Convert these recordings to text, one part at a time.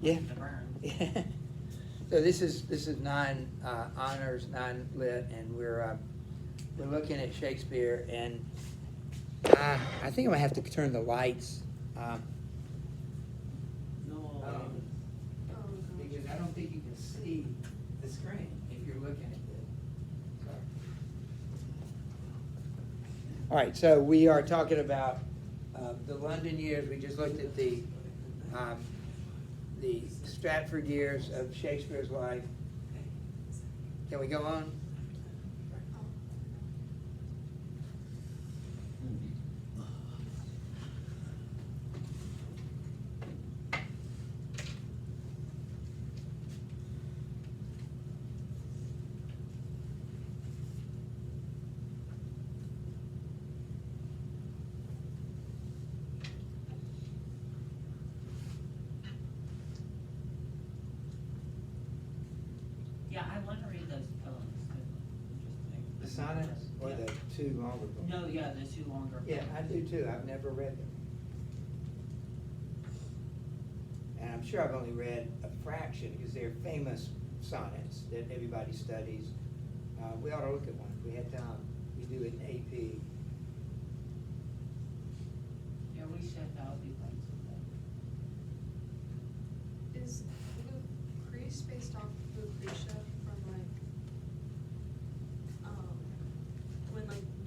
Yeah. to burn. So this is nine honors, nine lit, and we're looking at Shakespeare, and I think I'm gonna have to turn the lights. Because I don't think you can see the screen if you're looking at this. Sorry. All right, so we are talking about the London years. We just looked at the Stratford years of Shakespeare's life. Can we go on? Yeah, I want to read those poems. Interesting. The sonnets or Yeah. the two longer books? No, yeah, the two longer. Yeah, I poems. do too. I've never read them. And I'm sure I've only read a fraction because they're famous sonnets that everybody studies. We ought to look at one if we had time. We do it in AP. Yeah, we should, that would be fun someday. Is Lucrece based off Lucretia from when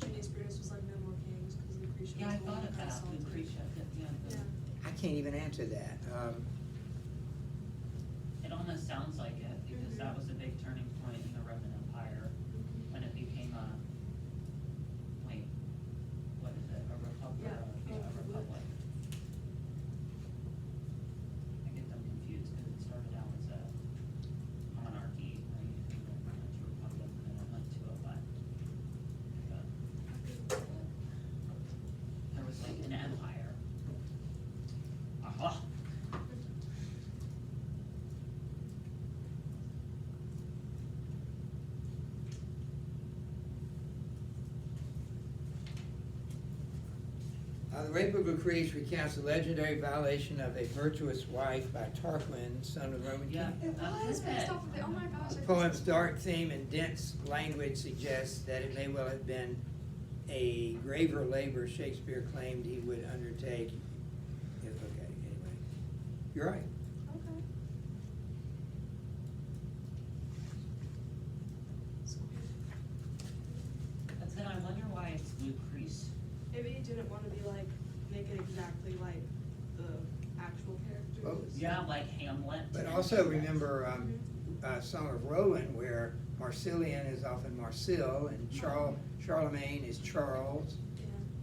Julius Brutus was No More Kings, because Lucretia Yeah, I was the one thought that of got that, assaulted. Lucretia, Yeah. I can't even answer that. It almost sounds like it, because Mhm. that was a big turning point in the Roman Empire, when it became what is it, a republic? Yeah, Yeah, a republic. republic. I get them confused, because it started out as a monarchy, right, and then it went to a republic, and then it went to there was like an empire. Aha! The Rape of Lucrece recounts the legendary violation of a virtuous wife by Tarquin, son of the Roman Yeah. king. It was based off of it, oh my gosh. The I poem's just- dark theme and dense language suggests that it may well have been a graver labor Shakespeare claimed he would undertake. Yeah, okay, anyway. You're right. Okay. So, But then I wonder why it's Lucrece. maybe he didn't want to make it exactly like the actual character. Well, Yeah, like Hamlet. But also remember Song of Roland, where Marsilian is often Marsil and Charlemagne is Charles.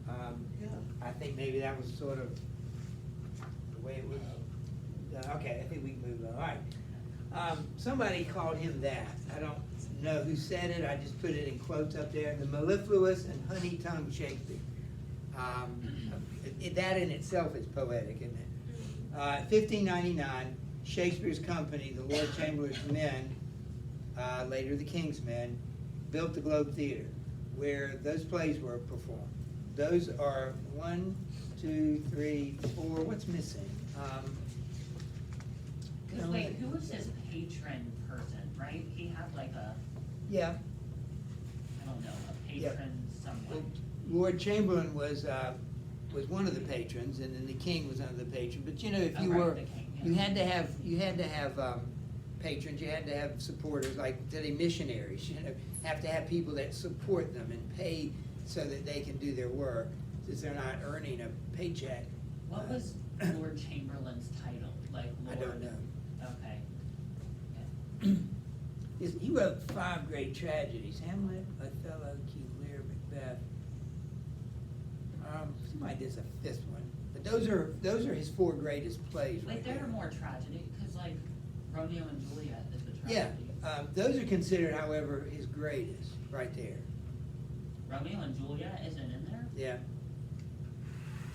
Yeah. I think maybe that was sort of the way it was. Okay, I think we can move on. All right. Somebody called him that. I don't know who said it. I just put it in quotes up there. The mellifluous and honey-tongued Shakespeare. That in itself is poetic, isn't it? 1599, Shakespeare's company, the Lord Chamberlain's men, later the King's men, built the Globe Theatre, where those plays were performed. Those are 1, 2, 3, 4. What's missing? Cause wait, who was his patron person, right? He had like Yeah. I don't know, a Yeah. patron someone. Well, Lord Chamberlain was one of the patrons, and then the king was another patron. But if Oh, you right, were, the king, yeah. you had to have patrons. You had to have supporters, like today missionaries. You have to have people that support them and pay so that they can do their work, since they're not earning a paycheck. What was Lord Chamberlain's title? Like I Lord? don't know. Okay. He wrote 5 great tragedies: Hamlet, Othello, King Lear, Macbeth. Somebody did a 5th one, but those are his 4 greatest plays. Like right there there. are more tragedy, cause like Romeo and Juliet is a Yeah, tragedy. those are considered, however, his greatest, right there. Romeo and Juliet isn't in there? Yeah.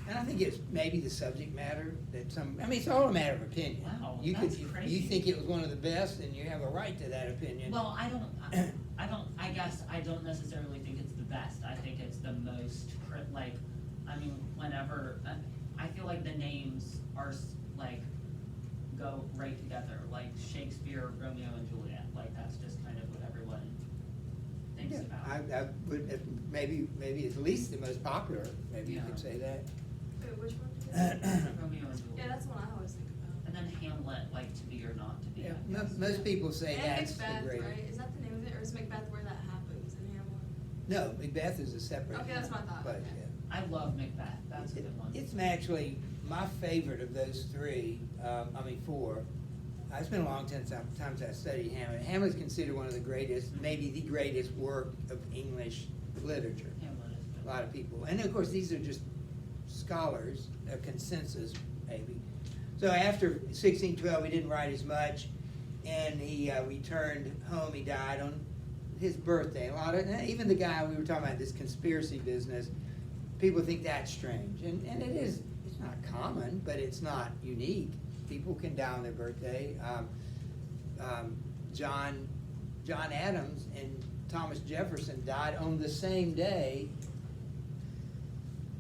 And I think it's maybe the subject matter that it's all a matter of opinion. Wow, You that's could, crazy. you think it was one of the best, and you have a right to that opinion. Well, I guess I don't necessarily think it's the best. I think it's the most, whenever, I feel like the names are, go right together, like Shakespeare, Romeo and Juliet, like that's just kind of what everyone thinks Yeah, about. I would, maybe at least the most popular, maybe you Yeah. could say that. Wait, which one did you say? Romeo and Juliet. Yeah, that's the one I always think about. And then Hamlet, like To Be or Not to Be. Yeah, I guess. most people say And that's the Macbeth, greatest. right? Is that the name of it, or is Macbeth where that happens in Hamlet? No, Macbeth is a separate. Okay, that's what I thought, place, okay. yeah. I love Macbeth, that's a good one. It's actually my favorite of those three, four. I spent a long time since I studied Hamlet. Hamlet's considered one of the greatest, maybe the greatest work of English literature. Hamlet is good. A lot of people, and of course, these are just scholars, a consensus maybe. So after 1612, he didn't write as much, and he returned home. He died on his birthday. A lot of, even the guy we were talking about, this conspiracy business, people think that's strange, and it is. It's not common, but it's not unique. People can die on their birthday. John Adams and Thomas Jefferson died on the same day,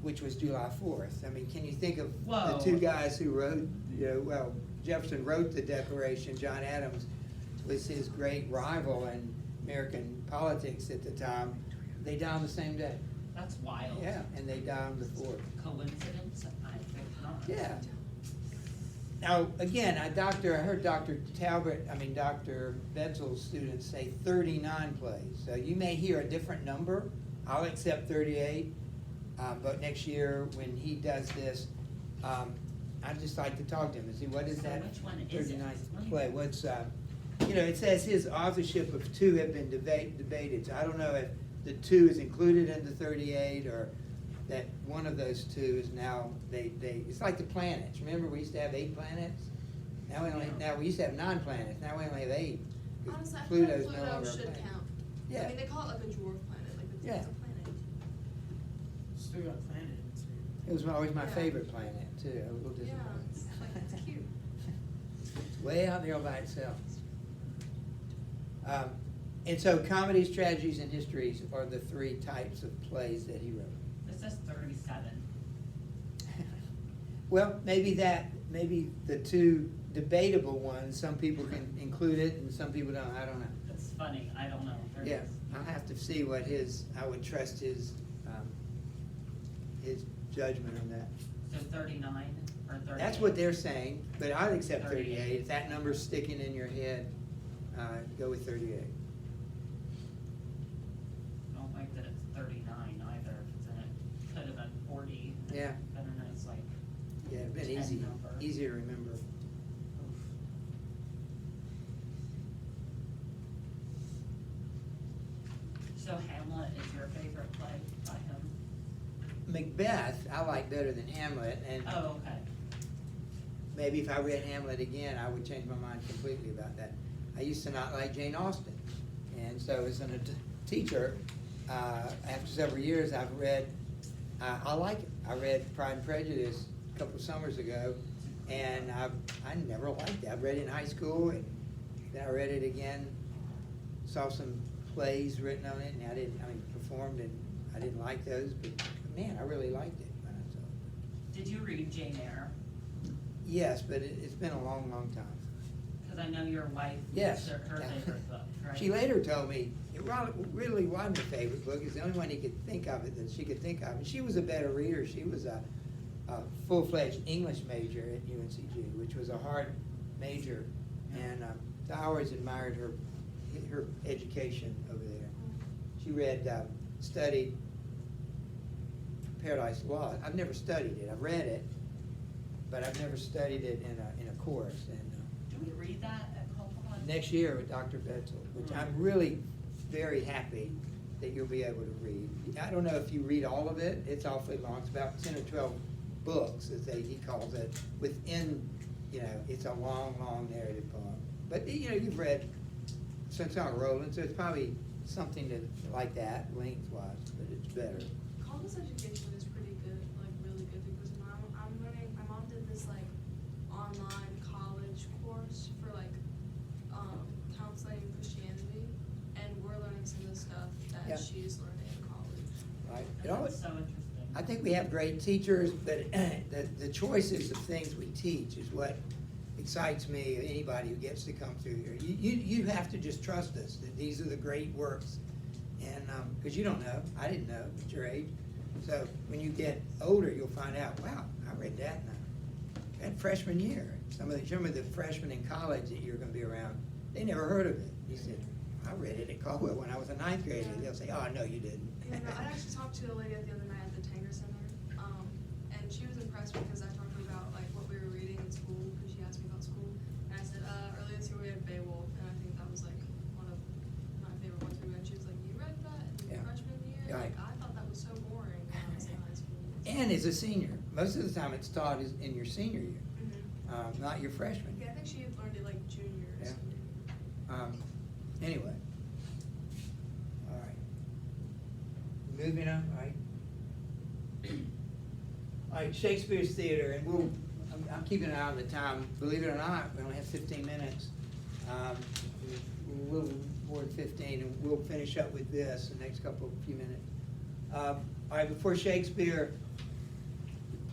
which was July 4th. I mean, can you think of Whoa. the two guys who wrote, Jefferson wrote the Declaration. John Adams was his great rival in American politics at the time. They died on the same day. That's wild. Yeah, and they died on the 4th. Coincidence? I think not. Yeah. Now, again, I heard Dr. Betzel's students say 39 plays. So you may hear a different number. I'll accept 38. But next year, when he does this, I'd just like to talk to him and see what is So that which one is it? 39th play. What's, it says his authorship of 2 have been debated. So I don't know if the 2 is included in the 38 or that one of those 2 is now, it's like the planets. Remember, we used to have 8 planets? Now we used to have 9 planets. Now we only have 8. 'Cause Honestly, I feel like Pluto's no Pluto longer a should planet. count. Yeah. I mean, they call it like a dwarf planet, like it's Yeah. a planet. Still got planets. It was always my Yeah. favorite planet, too. A little Yeah, disappointed. it's like, it's cute. It's way out there all by itself. And so comedies, tragedies, and histories are the 3 types of plays that he wrote. This says 37. Well, maybe the 2 debatable ones, some people can include it and some people don't, I don't know. It's funny, I don't know. There it Yeah, is. I'll have to see what I would trust his judgment on that. So 39 or 38? That's what they're saying, but I'd accept 38. If that number's sticking in your head, go with 38. I don't like that it's 39 either, because then it could have been 40. Yeah. Been a nice, like, Yeah, it'd been 10 number. easy to remember. So Hamlet is your favorite play by him? Macbeth, I like better than Hamlet, and Oh, okay. maybe if I read Hamlet again, I would change my mind completely about that. I used to not like Jane Austen, and so as a teacher, after several years, I've read, I like it. I read Pride and Prejudice a couple of summers ago, and I never liked it. I read it in high school, and then I read it again, saw some plays written on it, and performed, and I didn't like those, but man, I really liked it when I saw it. Did you read Jane Eyre? Yes, but it's been a long, long time. Because I know your wife, Yes. her favorite book, right? She later told me it really wasn't her favorite book. It's the only one he could think of it that she could think of. And she was a better reader. She was a full-fledged English major at UNCG, which was a hard major. And I always admired her education over there. She studied Paradise Lost. I've never studied it. I've read it, but I've never studied it in a course. And Do we read that at Copeland? next year with Dr. Betzel, which I'm really very happy that you'll be able to read. I don't know if you read all of it. It's awfully long. It's about 10 or 12 books, as he calls it. Within, it's a long, long narrative poem. But, you've read Song of Roland, so it's probably something like that, lengthwise, but it's better. College education is pretty good, like really good, because my mom did this like online college course for like counseling and Christianity, and we're learning some of the stuff that Yeah. she's learning in college. Right? It That's always, so interesting. I think we have great teachers, but the choices of things we teach is what excites me, anybody who gets to come through here. You have to just trust us, that these are the great works. And, because you don't know, I didn't know at your age. So when you get older, you'll find out, wow, I read that that freshman year. Some of the freshmen in college that you're gonna be around, they never heard of it. You said, I read it at Caldwell when I was a ninth grader. They'll say, oh, no, you didn't. You know, I actually talked to a lady the other night at the Tanger Center, and she was impressed because I talked to her about like what we were reading in school, because she asked me about school, and I said, earlier this year we had Beowulf, and I think that was like one of my favorite ones we read. She was like, you read that in Yeah. freshman year? Right. Like, I thought that was so boring when I was in high school. And as a senior, most of the time it's taught is in your senior year, not your freshman. Yeah, I think she had learned it like junior or Yeah. senior year. Anyway. All right. Moving on, all right. All right, Shakespeare's Theater, and I'm keeping an eye on the time. Believe it or not, we only have 15 minutes. A little more than 15, and we'll finish up with this the next few minutes. All right, before Shakespeare,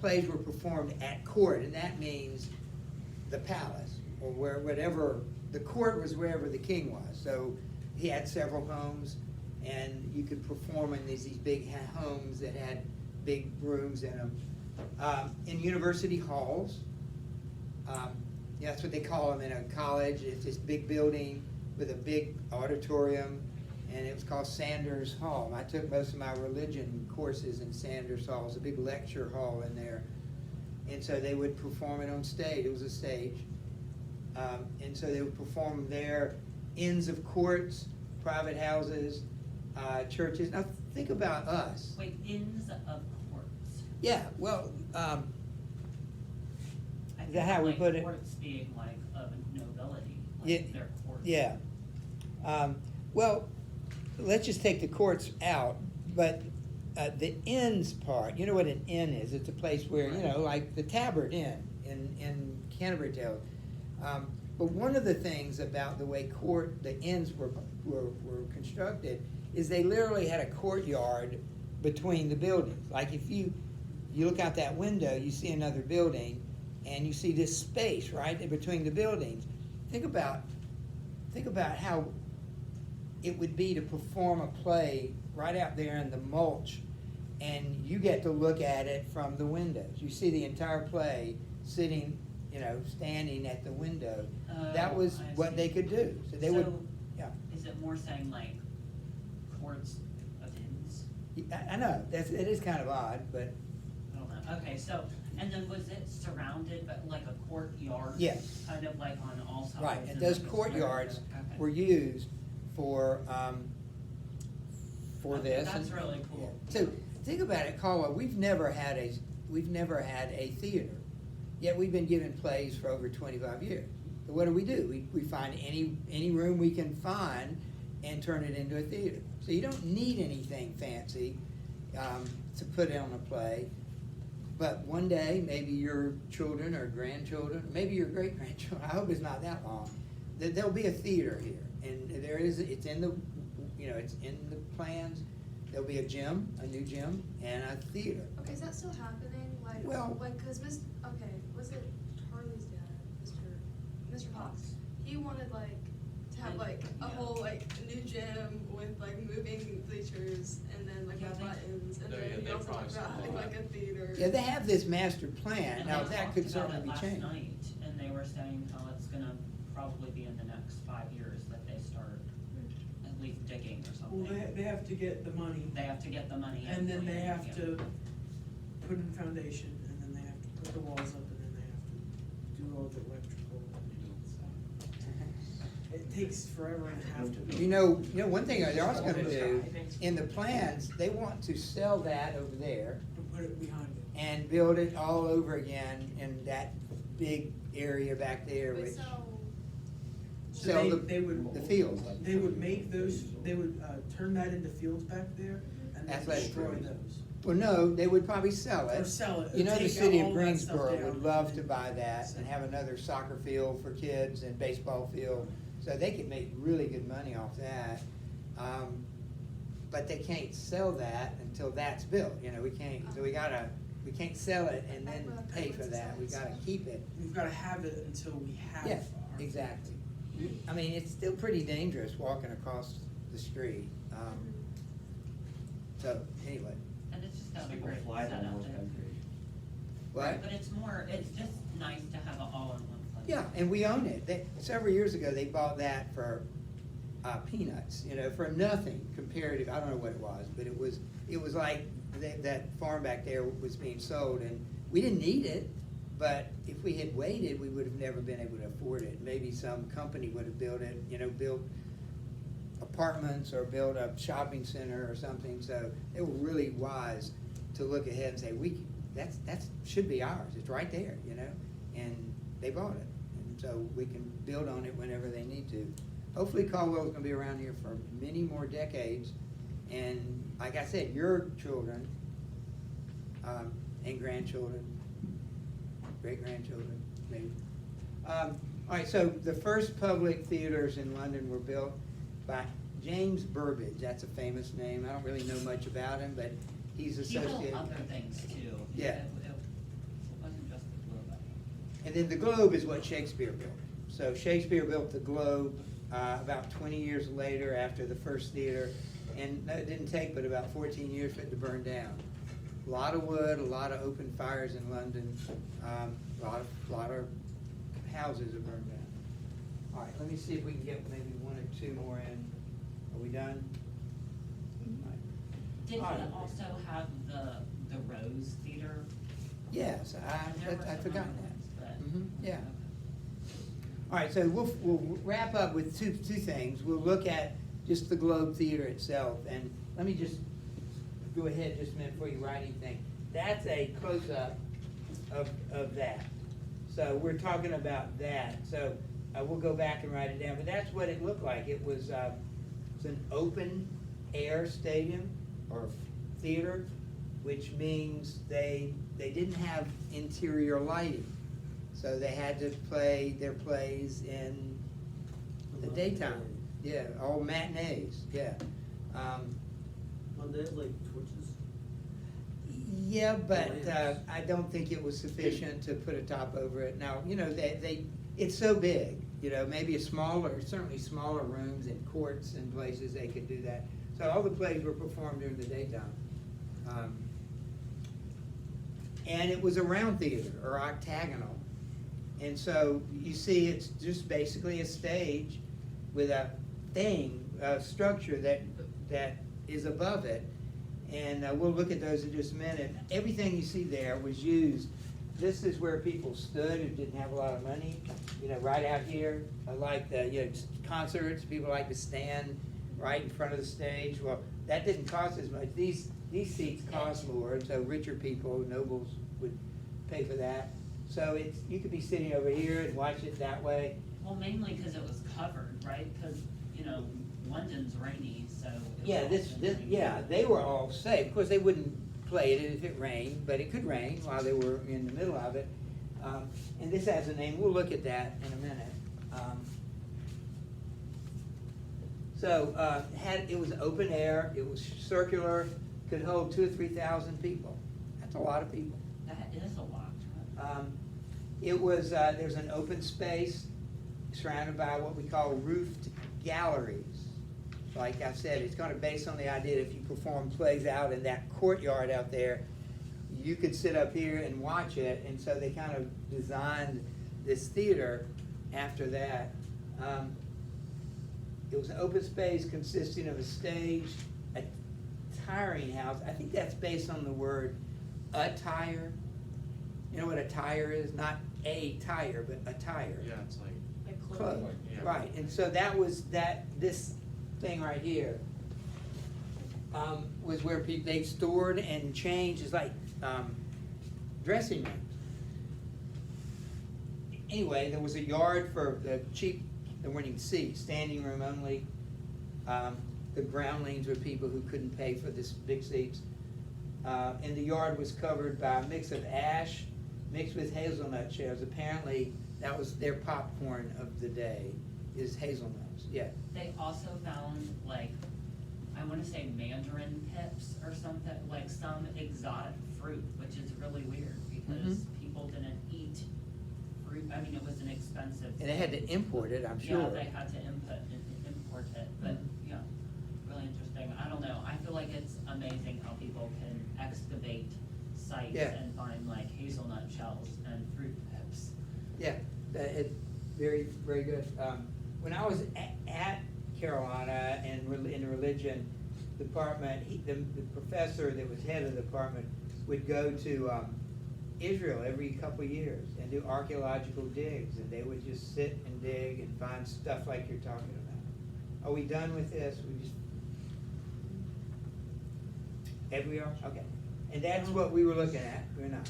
plays were performed at court, and that means the palace, or whatever, the court was wherever the king was. So he had several homes, and you could perform in these big homes that had big rooms in them. In university halls, that's what they call them in a college. It's this big building with a big auditorium, and it was called Sanders Hall. I took most of my religion courses in Sanders Hall. It's a big lecture hall in there. And so they would perform it on stage. It was a stage. And so they would perform there, inns of courts, private houses, churches. Now think about us. Wait, inns of courts. Yeah, well, I is that how we like put it? Courts being like of nobility, Yeah, like their courts. yeah. Well, let's just take the courts out, but the inns part, you know what an inn is? It's a place where, you know, like the Tabard Inn in Canterbury Tales. But one of the things about the way the inns were constructed is they literally had a courtyard between the buildings. Like if you look out that window, you see another building, and you see this space right in between the buildings. Think about how it would be to perform a play right out there in the mulch, and you get to look at it from the windows. You see the entire play sitting, standing at the window. That was I what see. they could do. So they would, yeah. Is it more saying like courts of inns? I know, it is kind of odd, but I don't know. Okay, so, and then was it surrounded by like a courtyard? Yes. Kind of like on all sides? right, and those like a courtyards square? Okay. were used for Okay, this. that's and- really cool. yeah. So think about it, Caldwell. We've never had a theater, yet we've been given plays for over 25 years. So what do? We find any room we can find and turn it into a theater. So you don't need anything fancy to put on a play. But one day, maybe your children or grandchildren, maybe your great grandchildren, I hope it's not that long, there'll be a theater here. And it's in the plans. There'll be a gym, a new gym, and a theater. Okay, is that still happening? Like, Well- cause was it Charlie's dad, Mr. Fox? He wanted to have a whole new gym with moving bleachers and then Yeah, they- buttons, and Yeah, then he they also talked promised about having all that. a theater. Yeah, they have this master plan. And Now, they that talked could about certainly it be last changed. night, and they were saying how it's gonna probably be in the next 5 years that they start at least digging or Well, something. they have to get the money, They have to get the money in. and then they yeah. have to put in foundation, and then they have to put the walls up, and then they have to do all the electrical. It takes forever and a half to build. You know, one thing they're also gonna do, in the plans, they want to sell that over there And put it behind it. and build it all over again in that big area back there, Wait, which, So sell they would, the fields. they would make those, they would, turn that into fields back there, and then Athletic destroy fields. those. Well, no, they would probably sell it. Or sell it, You know, the take city all of that stuff Greensboro down would love and to then buy that sell and it. have another soccer field for kids and baseball field, so they could make really good money off that. But they can't sell that until that's built, we can't, so we gotta We can't sell it and then pay for that, we gotta keep it. We've gotta have it until we have Yeah, our. exactly. I mean, it's still pretty dangerous walking across the street, so, anyway. And it's just got a People great fly setup. from most and- countries. What? But it's just nice to have it all in one place. Yeah, and we own it. Several years ago, they bought that for peanuts, for nothing comparative. I don't know what it was, but it was like that farm back there was being sold, and we didn't need it, but if we had waited, we would have never been able to afford it. Maybe some company would have built it, built apartments or built a shopping center or something, so they were really wise to look ahead and say, that's should be ours, it's right there, and they bought it. And so we can build on it whenever they need to. Hopefully Caldwell's gonna be around here for many more decades, and like I said, your children, and grandchildren, great-grandchildren, maybe. All right, so the first public theaters in London were built by James Burbage. That's a famous name. I don't really know much about him, but he's He built associated. other things too. Yeah. It wasn't just the Globe, I think. And then the Globe is what Shakespeare built. So Shakespeare built the Globe about 20 years later after the first theater, and it didn't take but about 14 years for it to burn down. A lot of wood, a lot of open fires in London, a lot of houses have burned down. All right, let me see if we can get maybe one or two more in. Are we done? All right. Did All he right. also have the Rose Theater? Yes, There were I'd some forgotten other that. ones, but- Yeah. All right, so we'll wrap up with two things. We'll look at just the Globe Theater itself, and let me just go ahead just a minute before you write anything. That's a close-up of that. So we're talking about that. So we'll go back and write it down, but that's what it looked like. It was it's an open-air stadium or theater, which means they didn't have interior lighting. So they had to play their plays in the daytime. Yeah, all matinees, yeah. Well, they have like torches. Yeah, but I don't think it was sufficient to put a top over it. Now, it's so big, maybe certainly smaller rooms and courts and places they could do that. So all the plays were performed during the daytime. And it was a round theater or octagonal. And so you see it's just basically a stage with a structure that is above it. And we'll look at those in just a minute. Everything you see there was used. This is where people stood who didn't have a lot of money, right out here. Like the concerts, people like to stand right in front of the stage. Well, that didn't cost as much. These seats cost more, and so richer people, nobles, would pay for that. So you could be sitting over here and watch it that way. Well, mainly because it was covered, right? Because, London's rainy, so. Yeah, they were all safe. Of course, they wouldn't play it if it rained, but it could rain while they were in the middle of it. And this has a name. We'll look at that in a minute. It was open air. It was circular. Could hold 2,000 or 3,000 people. That's a lot of people. That is a lot, right? It was, there's an open space surrounded by what we call roofed galleries. Like I said, it's kind of based on the idea that if you perform plays out in that courtyard out there, you could sit up here and watch it, and so they kind of designed this theater after that. It was an open space consisting of a stage, a tiring house. I think that's based on the word attire. You know what a tire is? Not a tire, but a tire. Yeah, it's like. Like Clothes, clothing. Yeah. right, and so that was this thing right here, was where they stored and changed, it's like, dressing rooms. Anyway, there was a yard for the cheap, there weren't even seats, standing room only. The groundlings were people who couldn't pay for this big seats. And the yard was covered by a mix of ash mixed with hazelnut shells. Apparently, that was their popcorn of the day, is hazelnuts, yeah. They also found, like, I wanna say mandarin pips or something, like some exotic fruit, which is really weird, because people didn't eat fruit, I mean, it was an expensive. And they had to import it, I'm sure. Yeah, they had to import it, but, yeah, really interesting. I don't know, I feel like it's amazing how people can excavate sites Yeah. and find like hazelnut shells and fruit pips. Yeah, it's very, very good. When I was at Carolina and in the religion department, the professor that was head of the department would go to Israel every couple of years and do archaeological digs, and they would just sit and dig and find stuff like you're talking about. Are we done with this? We just. Have we are? Okay. And that's what we were looking at, we're not.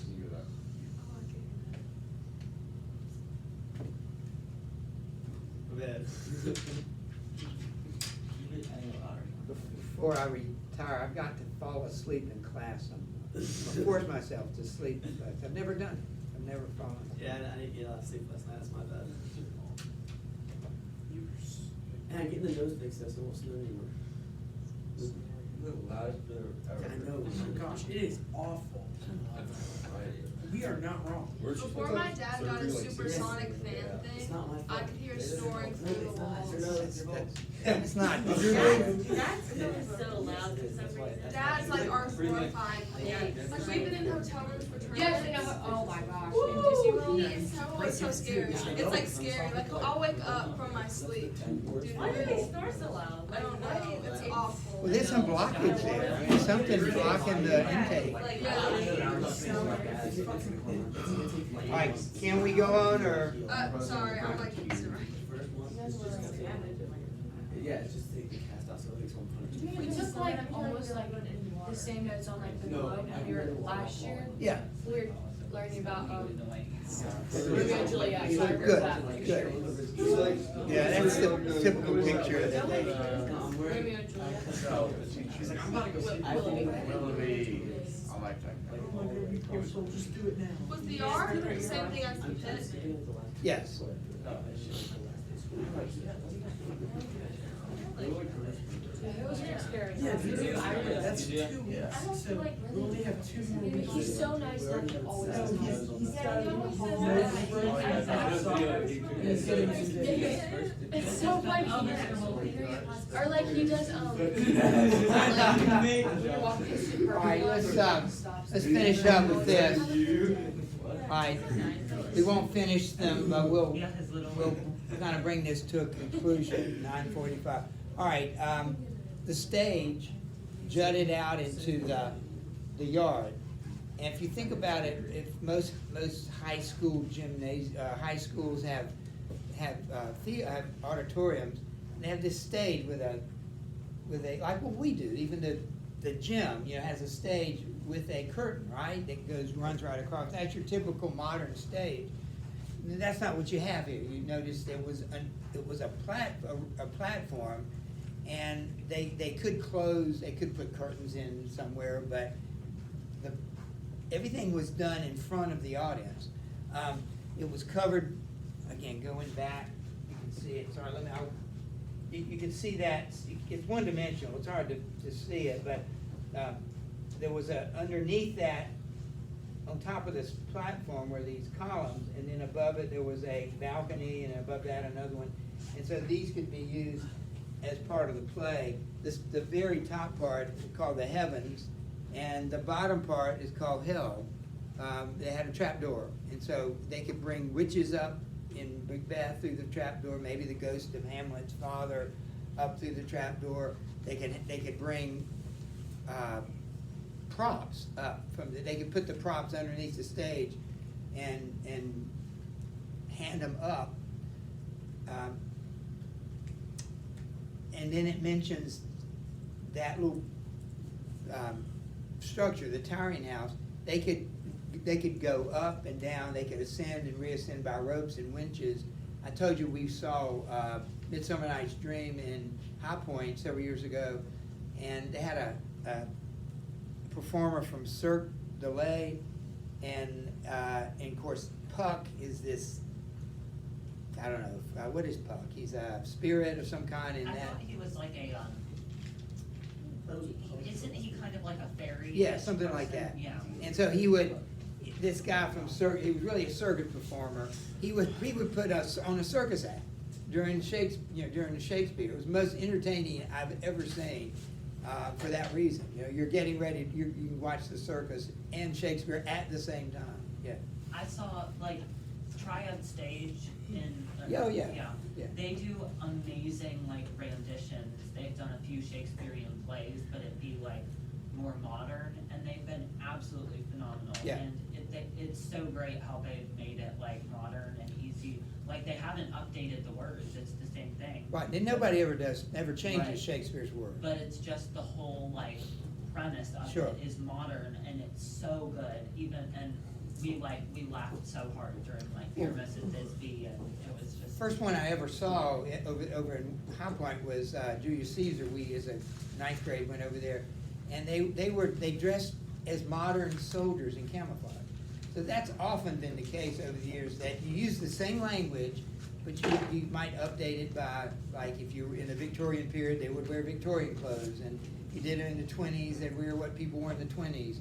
Before I retire, I've got to fall asleep in class sometimes. I force myself to sleep in class. I've never done it. I've never fallen asleep. Yeah, I didn't get a lot of sleep last night, that's my bad. You were s- And I'm getting the nose fixed, so it won't snow anymore. I know, oh my gosh, it is awful. We are not wrong. Before my dad got a supersonic fan It's thing, not my fault. I could hear snoring through the walls. It's not. That's so loud for some reason. Dad's like our horrified. Like we've been in hotel rooms for tournaments. Yes, I know. Oh my gosh. Woo! It's so scary. It's like scary. Like I'll wake up from my sleep. Dude, Why do they snore so loud? I don't know. It's awful. Well, there's some blockage there. I mean, something's blocking the intake. Like, All right, can we go on, or? Sorry, I'm like, Yeah, it's just take the cast off, so it makes one punch. we took like almost like the same notes on like the book when we were last year. Yeah. We were learning about Romeo and Juliet. So I wrote Good, that. good. Yeah, that's the typical picture that they. Romeo and Juliet. She's like, I'm about to go see Willoughby. Willoughby. I like that. So just do it now. Was the R the same thing as the pit? Yes. It was an experience. Yeah, I really that's liked it. two weeks, I don't so feel like we only have 2 more weeks. He's so nice, like he always No, is. he's Yeah, got he a always whole says notebook. that. He's getting some days. It's so funny. Or like he does, like, you're walking super. All right, let's finish up with this. All right, we won't finish them, but we'll Yeah, his little. kind of bring this to a conclusion, 9:45. All right, the stage jutted out into the yard. And if you think about it, if most high school high schools have auditoriums, and they have this stage with a like what we do. Even the gym, has a stage with a curtain, right? That runs right across. That's your typical modern stage. And that's not what you have here. You notice it was a platform, and they could close. They could put curtains in somewhere, but everything was done in front of the audience. It was covered, again, going back, you can see it, sorry, you can see that, it's one dimensional, it's hard to see it, but there was underneath that, on top of this platform were these columns, and then above it there was a balcony, and above that another one. And so these could be used as part of the play. The very top part is called the heavens, and the bottom part is called hell. They had a trap door, and so they could bring witches up in Macbeth through the trap door, maybe the ghost of Hamlet's father up through the trap door. They could bring props up they could put the props underneath the stage and hand them up. And then it mentions that little structure, the Tiring House. They could go up and down. They could ascend and reascend by ropes and winches. I told you we saw Midsummer Night's Dream in High Point several years ago, and they had a performer from Cirque du Soleil, and of course Puck is this. I don't know what is Puck. He's a spirit of some kind in I Uh-huh. that. thought he was like a Isn't he kind of like a fairy? Yeah, something like that. Yeah. And so this guy from he was really a circus performer. He would put us on a circus act during the Shakespeare. It was the most entertaining I've ever seen. For that reason, you're getting ready. You can watch the circus and Shakespeare at the same time. Yeah. I saw like Triad Stage in. Oh, yeah. Yeah. They do amazing like renditions. They've done a few Shakespearean plays, but it'd be like more modern, and they've been absolutely phenomenal. Yeah. And it's so great how they've made it like modern and easy. Like they haven't updated the words. It's the same thing. Right. And nobody ever changes Right. Shakespeare's words. But it's just the whole like premise of Sure. it is modern, and it's so good. And we laughed so hard during like Dear Mrs. Bisbee, and it was just. First one I ever saw over in High Point was Julius Caesar. We, as a ninth grade, went over there, and they dressed as modern soldiers in camouflage. So that's often been the case over the years, that you use the same language, but you might update it by, like, if you were in the Victorian period, they would wear Victorian clothes, and if you did it in the 20s, they'd wear what people wore in the 20s.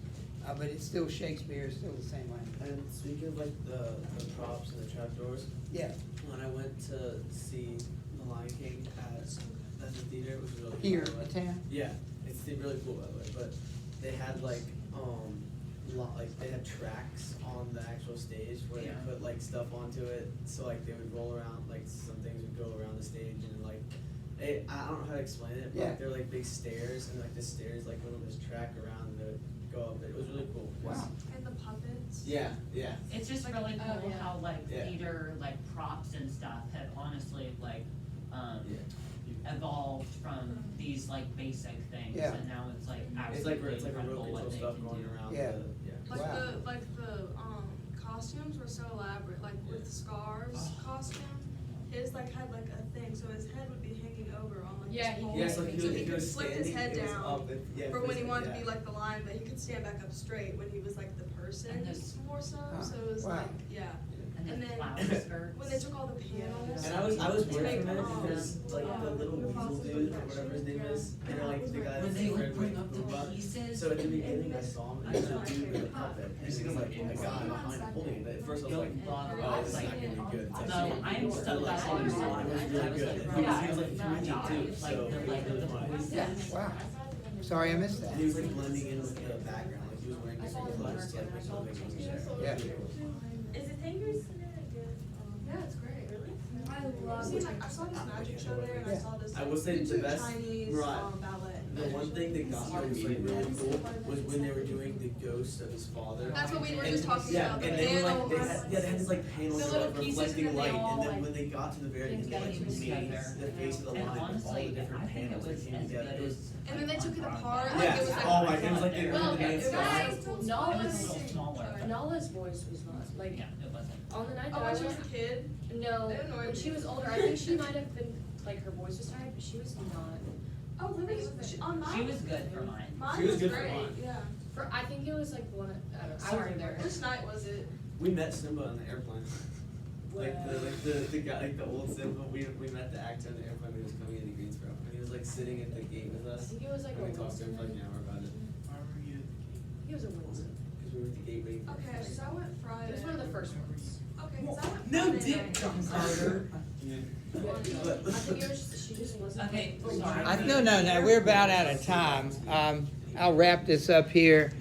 But it's still Shakespeare, it's still the same language. And speaking of like the props and the trapdoors, Yeah. when I went to see The Lion King at the theater, which was really cool, Here by the way. in town? Yeah, it's really cool by the way, but they had like they had tracks on the actual stage where Yeah. they put like stuff onto it, so like they would roll around, like some things would go around the stage, and like I don't know how to explain it, but Yeah. like, they're like big stairs, and like the stairs like went on this track around, and they would go up. It was really cool. Wow. And the puppets. Yeah, yeah. It's just Like, really oh, cool yeah. how like Yeah. theater, like props and stuff have honestly like, Yeah. evolved from these like basic things, Yeah. and now it's like It's like absolutely it's like a incredible real what control they stuff can going do. around. Yeah. Like Wow. the costumes were so elaborate, like with Scar's Oh. costume, his like had like a thing, so his head would be hanging over on like Yeah, this he- pole. Yes, like so he he could was flip his standing, head it was down up, yeah, for when he wanted to yeah. be like the lion, but he could stand back up straight when he was like the person And this- more so. Huh. So it was Wow. like And And then then flower skirts. when they took all the panels. And I was to worried make, for a minute because like the little weasel dude or whatever his name is, and like the guy When that's they would scared bring with up the Pumbaa. pieces. So at the beginning I saw him, and he was a dude with a puppet, and he was like a guy behind him holding it. But at first I was like, oh, this is not gonna be good. It's No, actually I am so glad like, that you saw it. it was I really was good. like, He was like yeah, 3D too, like so the it was really Yeah. Wow. Sorry I missed that. And he was like blending in with the background, like he was wearing different clothes to like make sure they could Yeah. Is it Fingers? Yeah, it's great. I love it. I saw this magic show there, and I Yeah. saw this. I will say the YouTube best- Chinese right. ballet. The one thing that got me was like really cool was when they were doing the ghost of his father. That's what we were And- just talking yeah, about. The and they were like, panel they was- had, yeah, they had this like panels The of little like pieces, reflecting and then they light, all, and then like, when they got to the very came end, they like together made together. the face of the And line, all the honestly, different I think it panels was that came as together. good It was, as. And then they took it apart. yeah, Like, it was like, oh my, it was like they Well, were the night it sky. was- It was a Nala's, little smaller. Nala's voice was not, like, Yeah, it wasn't. on the night Oh, that I when she was went, a kid? no, It annoyed when she me. was older, I think she might have been, like, her voice was tired, but she was not. Oh, really? On mine? She was good for mine. Mine She was was good for great, mine. yeah. For, I think it was like one, I don't know, I Sorry, wasn't there. Which night was it? We met Simba on the airplane. Like Wow. the guy, like the old Simba, we met the actor on the airplane when he was coming into Greensboro, and he was like sitting at the gate with I us. think it was like And a we talked to him for like an Wednesday. hour about it, Why were you at the gate? I think it was a Wednesday. because we were at the gate waiting for Okay, him. so I went Friday. It was one of the first ones. Okay, cause I went No Friday dick, night. John Carter. But- I think it was, she just wasn't. Okay, like, sorry. No, we're about out of time. I'll wrap this up here.